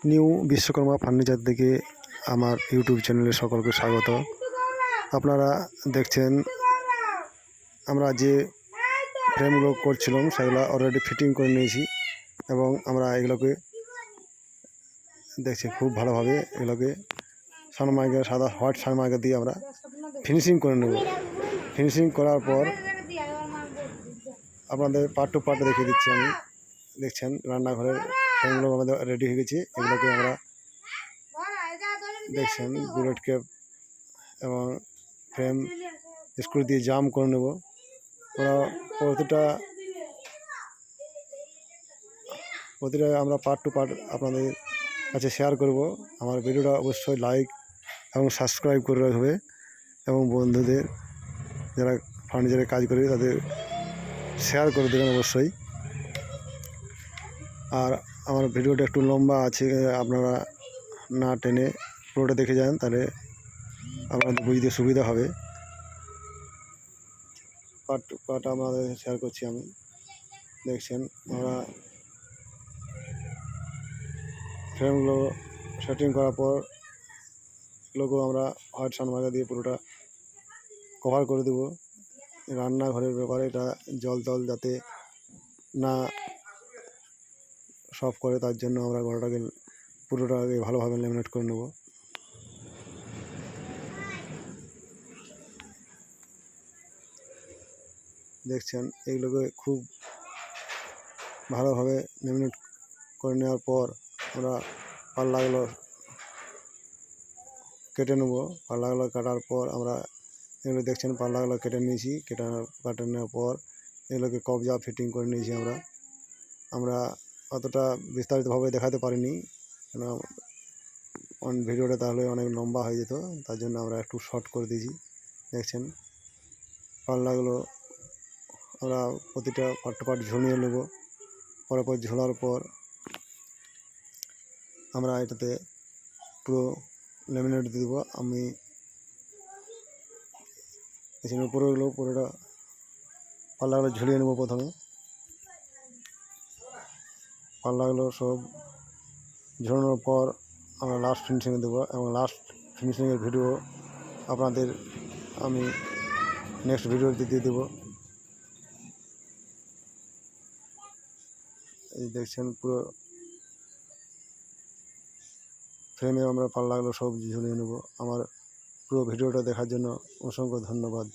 New Vishwakarma furniture থেকে আমার YouTube চ্যানেলে সকলকে স্বাগত। আপনারা দেখছেন আমরা যে ফ্রেমগুলো করছিলাম সেগুলো অলরেডি ফিটিং করে নিয়েছি এবং আমরা এগুলোকে দেখছি খুব ভালোভাবে এগুলোকে সানমাইকা সাদা হোয়াইট সানমাইকা দিয়ে আমরা ফিনিশিং করে নেব। ফিনিশিং করার পর আপনাদের পার্ট টু পার্ট দেখিয়ে দিচ্ছি আমি। দেখছেন রান্নাঘরের ফ্রেমগুলো আমাদের রেডি হয়ে গেছে। এগুলোকে আমরা দেখছেন বুলেট ক্যাপ এবং ফ্রেম স্ক্রু দিয়ে জাম করে নেব। ওরা প্রতিটা আমরা পার্ট টু পার্ট আপনাদের কাছে শেয়ার করব। আমার ভিডিওটা অবশ্যই লাইক এবং সাবস্ক্রাইব করে রাখবে এবং বন্ধুদের যারা ফার্নিচারে কাজ করে তাদের শেয়ার করে দেবেন অবশ্যই। আর আমার ভিডিওটা একটু লম্বা আছে, আপনারা না টেনে পুরোটা দেখে যান, তাহলে আপনাদের বুঝতে সুবিধা হবে। পার্ট টু পার্ট আমাদের শেয়ার করছি আমি। দেখছেন আমরা ফ্রেমগুলো সেটিং করার পর এগুলোকেও আমরা হোয়াইট সানমাইকা দিয়ে পুরোটা কভার করে দেবো। রান্নাঘরের ব্যাপারে এটা জল যাতে না সফ করে, তার জন্য আমরা ঘরটাকে পুরোটাকে ভালোভাবে ল্যামিনেট করে নেব। দেখছেন এগুলোকে খুব ভালোভাবে ল্যামিনেট করে নেওয়ার পর আমরা পাল্লাগুলো কেটে নেব। পাল্লাগুলো কাটার পর আমরা এগুলো দেখছেন পাল্লাগুলো কেটে নিয়েছি। কেটে নেওয়ার পর এগুলোকে কবজা ফিটিং করে নিয়েছি আমরা অতটা বিস্তারিতভাবে দেখাতে পারিনি, কেন ভিডিওটা তাহলে অনেক লম্বা হয়ে যেত, তার জন্য আমরা একটু শর্ট করে দিয়েছি। দেখছেন পাল্লাগুলো আমরা প্রতিটা পার্ট টু পার্ট ঝুলিয়ে নেব। পরপর ঝোলার পর আমরা এটাতে পুরো ল্যামিনেট দিয়ে দেবো। আমি এখানে উপরেগুলো পুরোটা পাল্লাগুলো ঝুলিয়ে নেব। প্রথমে পাল্লাগুলো সব ঝোলানোর পর আমরা লাস্ট ফিনিশিংয়ে দেবো এবং লাস্ট ফিনিশিংয়ের ভিডিও আপনাদের আমি নেক্সট ভিডিওতে দিয়ে দেবো। এই দেখছেন পুরো ফ্রেমে আমরা পাল্লাগুলো সব ঝুলিয়ে নেব। আমার পুরো ভিডিওটা দেখার জন্য অসংখ্য ধন্যবাদ।